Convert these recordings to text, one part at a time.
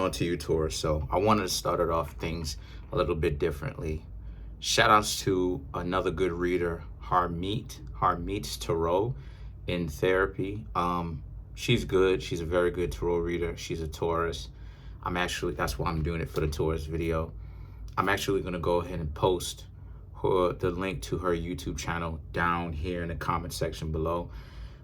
on to you, Taurus. So I wanted to start it off things a little bit differently. Shout outs to another good reader, Harmeet's Tarot in Therapy. She's good. She's a very good tarot reader. She's a Taurus. That's why I'm doing it for the Taurus video. I'm actually going to go ahead and post the link to her YouTube channel down here in the comment section below.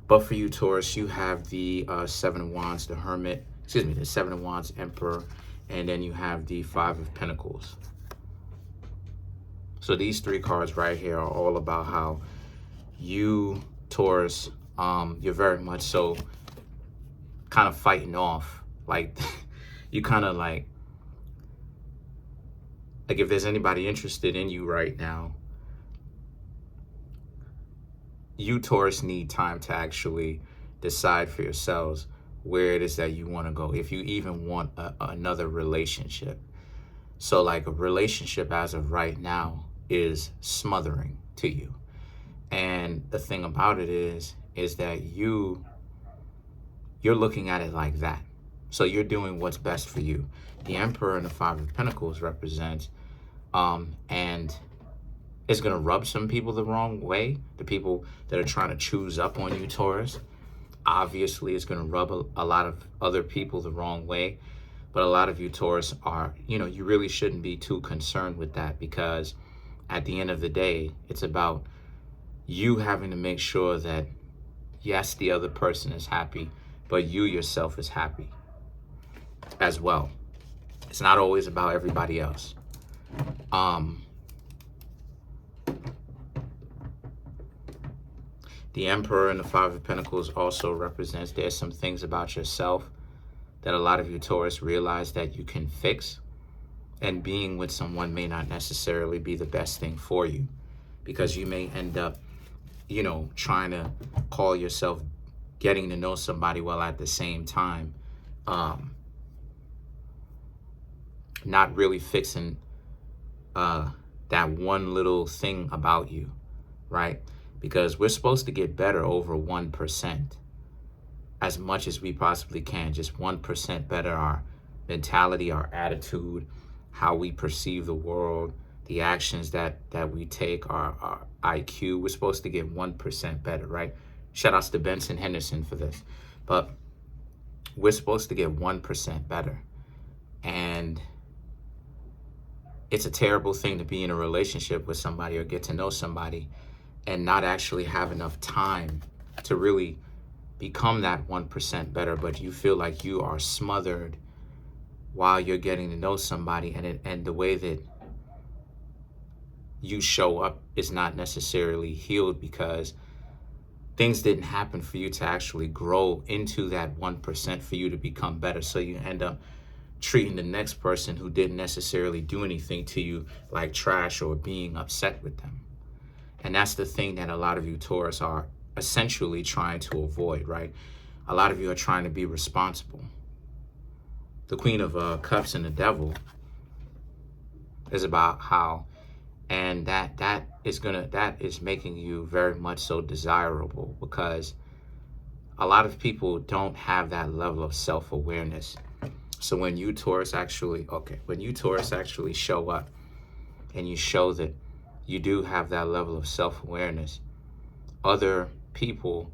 But for you, Taurus, you have the Seven of Wands, the Hermit, the Seven of Wands, Emperor, and then you have the Five of Pentacles. So these three cards right here are all about how you, Taurus, you're very much so kind of fighting off. Like, you kind of like if there's anybody interested in you right now, you, Taurus, need time to actually decide for yourselves where it is that you want to go, if you even want another relationship. So like a relationship as of right now is smothering to you. And the thing about it is that you're looking at it like that. So you're doing what's best for you. The Emperor and the Five of Pentacles represents, and it's going to rub some people the wrong way. The people that are trying to choose up on you, Taurus. Obviously, it's going to rub a lot of other people the wrong way. But a lot of you, Taurus, are, you really shouldn't be too concerned with that, because at the end of the day, it's about you having to make sure that, yes, the other person is happy, but you yourself is happy as well. It's not always about everybody else. The Emperor and the Five of Pentacles also represents there's some things about yourself that a lot of you, Taurus, realize that you can fix. And being with someone may not necessarily be the best thing for you, because you may end up, trying to call yourself getting to know somebody while at the same time not really fixing that one little thing about you, right? Because we're supposed to get better over 1%, as much as we possibly can. Just 1% better, our mentality, our attitude, how we perceive the world, the actions that we take, our IQ. We're supposed to get 1% better, right? Shout outs to Benson Henderson for this. But we're supposed to get 1% better. And it's a terrible thing to be in a relationship with somebody or get to know somebody and not actually have enough time to really become that 1% better, but you feel like you are smothered while you're getting to know somebody, and the way that you show up is not necessarily healed, because things didn't happen for you to actually grow into that 1% for you to become better. So you end up treating the next person who didn't necessarily do anything to you like trash, or being upset with them. And that's the thing that a lot of you, Taurus, are essentially trying to avoid, right? A lot of you are trying to be responsible. The Queen of Cups and the Devil is about how, and that is making you very much so desirable, because a lot of people don't have that level of self-awareness. So when you, Taurus, actually show up and you show that you do have that level of self-awareness, other people,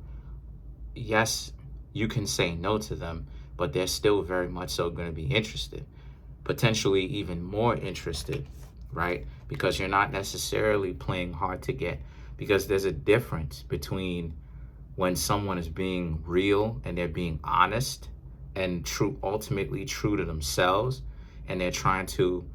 yes, you can say no to them, but they're still very much so going to be interested, potentially even more interested, right? Because you're not necessarily playing hard to get, because there's a difference between when someone is being real and they're being honest and ultimately true to themselves, and they're trying to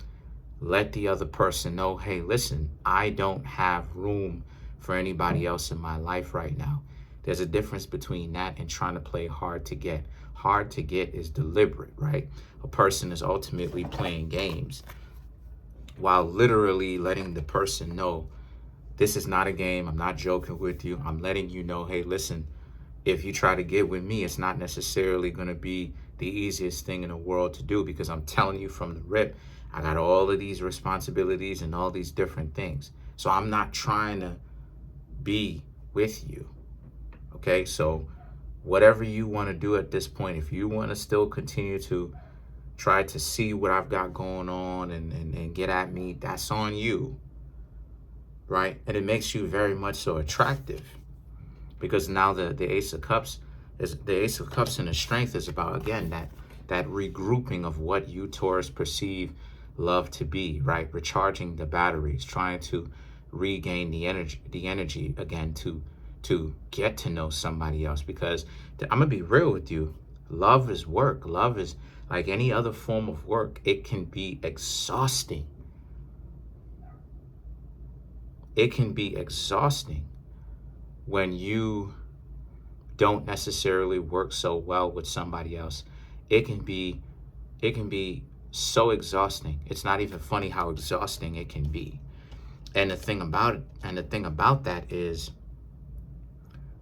let the other person know, hey, listen, I don't have room for anybody else in my life right now. There's a difference between that and trying to play hard to get. Hard to get is deliberate, right? A person is ultimately playing games while literally letting the person know, this is not a game. I'm not joking with you. I'm letting you know, hey, listen, if you try to get with me, it's not necessarily going to be the easiest thing in the world to do, because I'm telling you from the rip, I got all of these responsibilities and all these different things. So I'm not trying to be with you. Okay, so whatever you want to do at this point, if you want to still continue to try to see what I've got going on and get at me, that's on you, right? And it makes you very much so attractive, because now the Ace of Cups is the Ace of Cups, and the Strength is about, again, that regrouping of what you, Taurus, perceive love to be, right? Recharging the batteries, trying to regain the energy again to get to know somebody else. Because I'm gonna be real with you, love is work. Love is like any other form of work. It can be exhausting. It can be exhausting when you don't necessarily work so well with somebody else. It can be so exhausting. It's not even funny how exhausting it can be. And the thing about that is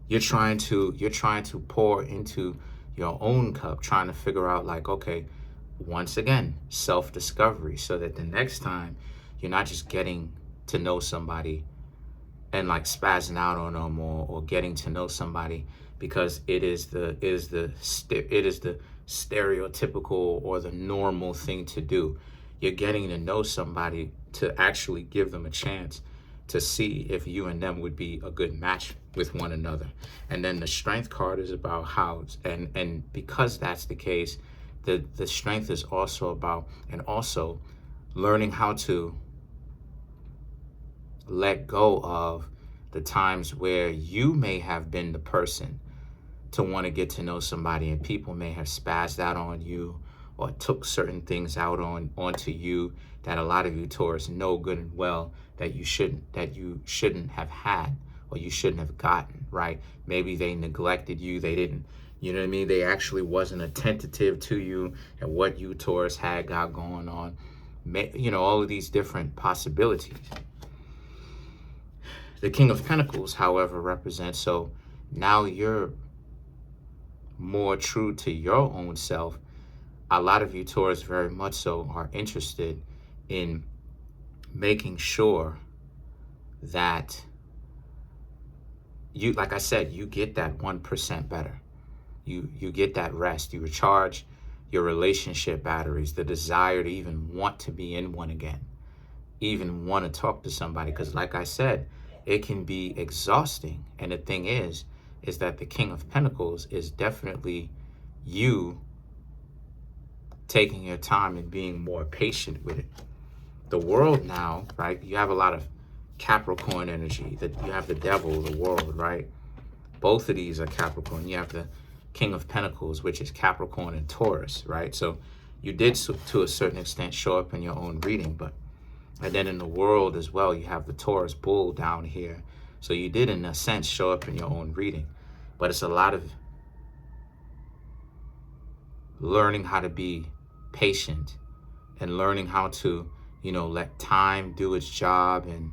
you're trying to pour into your own cup, trying to figure out, like, okay, once again, self-discovery, so that the next time you're not just getting to know somebody and like spazzing out on them, or getting to know somebody because it is the stereotypical or the normal thing to do. You're getting to know somebody to actually give them a chance to see if you and them would be a good match with one another. And then the Strength card is about how, and because that's the case, the Strength is also about, and also learning how to let go of the times where you may have been the person to want to get to know somebody, and people may have spazzed out on you or took certain things out onto you that a lot of you, Taurus, know good and well that you shouldn't have had, or you shouldn't have gotten, right? Maybe they neglected you. They didn't, you know what I mean? They actually wasn't attentive to you and what you, Taurus, had got going on. You know, all of these different possibilities. The King of Pentacles, however, represents, so now you're more true to your own self. A lot of you, Taurus, very much so are interested in making sure that you, like I said, you get that 1% better. You get that rest. You recharge your relationship batteries, the desire to even want to be in one again, even want to talk to somebody. Because like I said, it can be exhausting. And the thing is that the King of Pentacles is definitely you taking your time and being more patient with it. The World now, right? You have a lot of Capricorn energy. That you have the Devil, the World, right? Both of these are Capricorn. You have the King of Pentacles, which is Capricorn and Taurus, right? So you did, to a certain extent, show up in your own reading, but and then in the World as well, you have the Taurus Bull down here. So you did, in a sense, show up in your own reading. But it's a lot of learning how to be patient and learning how to, you know, let time do its job and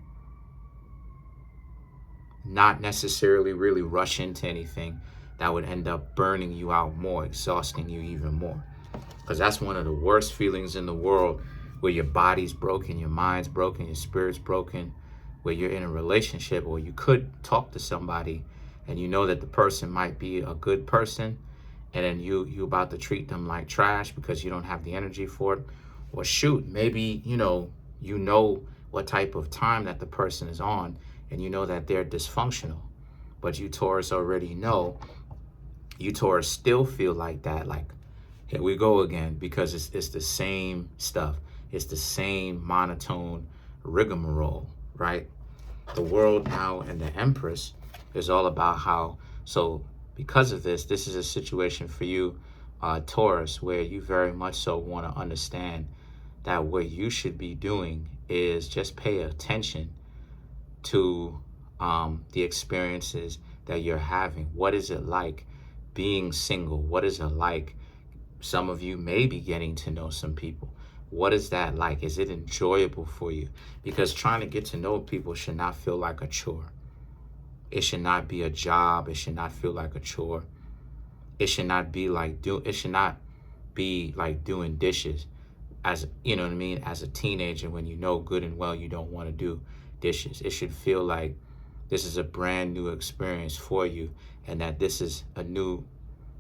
not necessarily really rush into anything that would end up burning you out more, exhausting you even more. Because that's one of the worst feelings in the world, where your body's broken, your mind's broken, your spirit's broken, where you're in a relationship, or you could talk to somebody and you know that the person might be a good person, and then you about to treat them like trash because you don't have the energy for it. Or shoot, maybe you know what type of time that the person is on, and you know that they're dysfunctional, but you, Taurus, already know. You, Taurus, still feel like that, like, here we go again, because it's the same stuff. It's the same monotone rigmarole, right? The World now and the Empress is all about how, so because of this is a situation for you, Taurus, where you very much so want to understand that what you should be doing is just pay attention to the experiences that you're having. What is it like being single? What is it like? Some of you may be getting to know some people. What is that like? Is it enjoyable for you? Because trying to get to know people should not feel like a chore. It should not be a job. It should not feel like a chore. It should not be like doing dishes, as you know what I mean, as a teenager, when you know good and well you don't want to do dishes. It should feel like this is a brand new experience for you, and that this is a new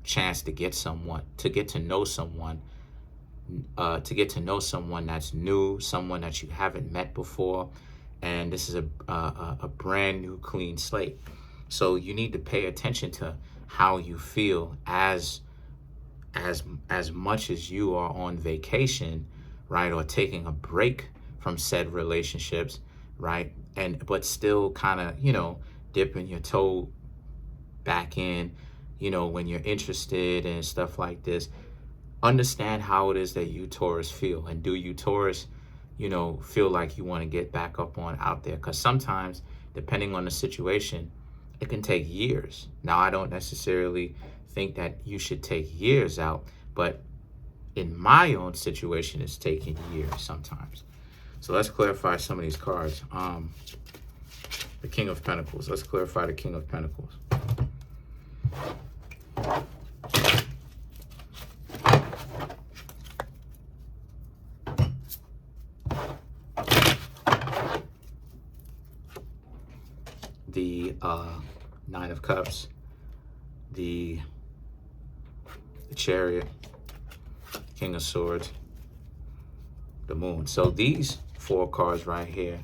chance to get to know someone know someone that's new, someone that you haven't met before, and this is a brand new clean slate. So you need to pay attention to how you feel as much as you are on vacation, right, or taking a break from said relationships, right, and but still kind of, dipping your toe back in, when you're interested and stuff like this. Understand how it is that you Taurus feel, and do you Taurus, feel like you want to get back up on out there? Because sometimes, depending on the situation, it can take years. Now, I don't necessarily think that you should take years out, but in my own situation, it's taking years sometimes. So let's clarify some of these cards. The King of Pentacles. Let's clarify the King of Pentacles. The Nine of Cups, the Chariot, King of Swords, the Moon. So these 4 cards right here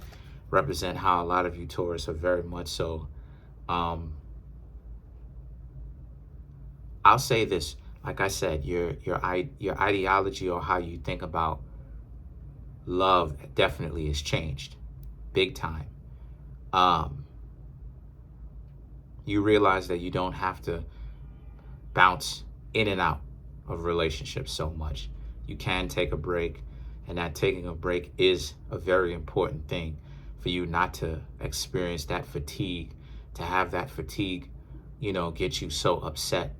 represent how a lot of you Taurus are very much so. I'll say this, like I said, your ideology or how you think about love definitely has changed, big time. You realize that you don't have to bounce in and out of relationships so much. You can take a break, and that taking a break is a very important thing for you not to experience that fatigue, to have that fatigue, get you so upset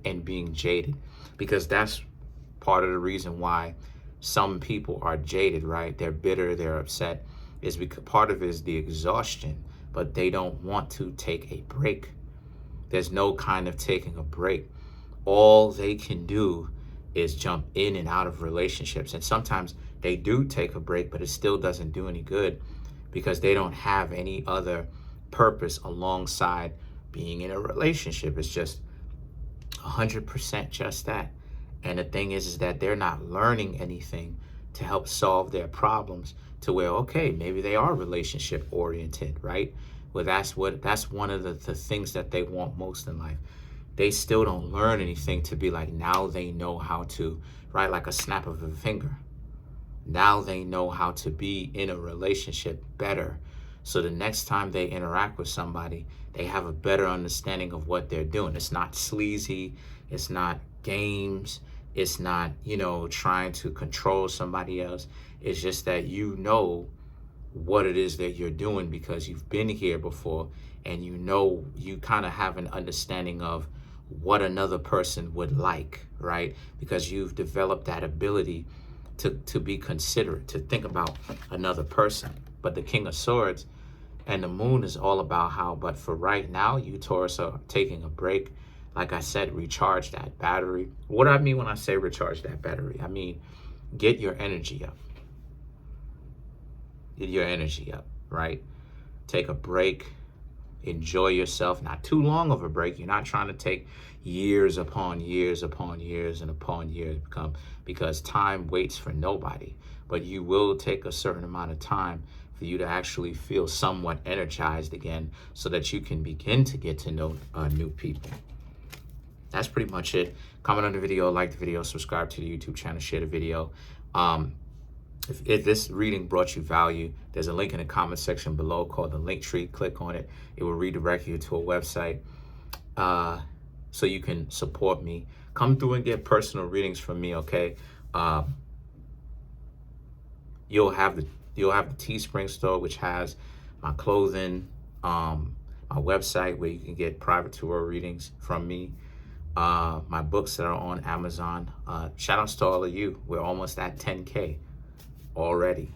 and being jaded, because that's part of the reason why some people are jaded, right? They're bitter, they're upset, is because part of it is the exhaustion, but they don't want to take a break. There's no kind of taking a break. All they can do is jump in and out of relationships. And sometimes they do take a break, but it still doesn't do any good because they don't have any other purpose alongside being in a relationship. It's just 100% just that. And the thing is that they're not learning anything to help solve their problems to where, okay, maybe they are relationship oriented, right? Well, that's one of the things that they want most in life. They still don't learn anything to be like, now they know how to, right? Like a snap of a finger. Now they know how to be in a relationship better. So the next time they interact with somebody, they have a better understanding of what they're doing. It's not sleazy. It's not games. It's not, trying to control somebody else. It's just that what it is that you're doing because you've been here before, and you kind of have an understanding of what another person would like, right? Because you've developed that ability to be considerate, to think about another person. But the King of Swords and the Moon is all about how, but for right now, you Taurus are taking a break. Like I said, recharge that battery. What do I mean when I say recharge that battery? I mean, get your energy up. Get your energy up, right? Take a break. Enjoy yourself. Not too long of a break. You're not trying to take years upon years upon years and upon years, because time waits for nobody. But you will take a certain amount of time for you to actually feel somewhat energized again, so that you can begin to get to know new people. That's pretty much it. Comment on the video, like the video, subscribe to the YouTube channel, share the video. If this reading brought you value, there's a link in the comment section below called the link tree. Click on it. It will redirect you to a website so you can support me. Come through and get personal readings from me, okay? You'll have the Teespring store, which has my clothing, my website where you can get private tarot readings from me, my books that are on Amazon. Shout outs to all of you. We're almost at 10K already.